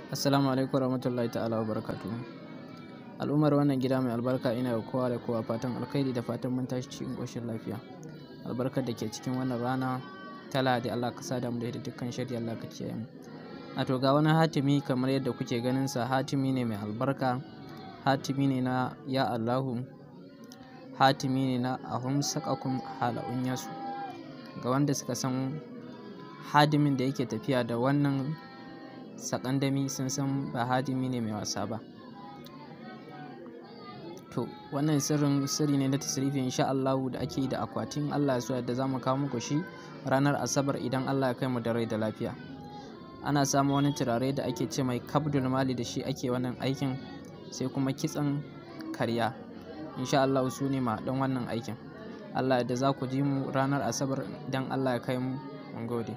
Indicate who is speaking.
Speaker 1: Assalamu alaikum warahmatullahi ta'ala wabarakatuh. Al'ummar wannan gida mai albarka, ina ga kowa da kowa fatan alkhairi da fatan mun tashi cikin ƙoshin lafiya. Albarkar da ke cikin wannan rana ta Lahadi, Allah ka sada mu da dukkan shari, Allah ka kiyaye mu. A to ga wani hatimi kamar yadda kuke ganin sa, hatimi ne mai albarka, hatimi ne na ya Allahu, hatimi ne na ahum saqakum hala unyasu. Ga wanda suka san hadimin da yake tafiya da wannan sakandami sun san ba hadimi ne mai wasa ba. To wannan sirri ne na tasrifi insha Allahu da ake yi da akwatin. Allah ya da zamu kawo muku shi ranar Asabar idan Allah ya kai mu da rai da lafiya. Ana samun wani turare da ake ce mai kabdul mali, da shi ake wannan aikin, sai kuma kitson karya. Insha Allahu su ne mahaɗan wannan aikin. Allah da za ku ji mu ranar Asabar idan Allah ya kai mu. Mun gode.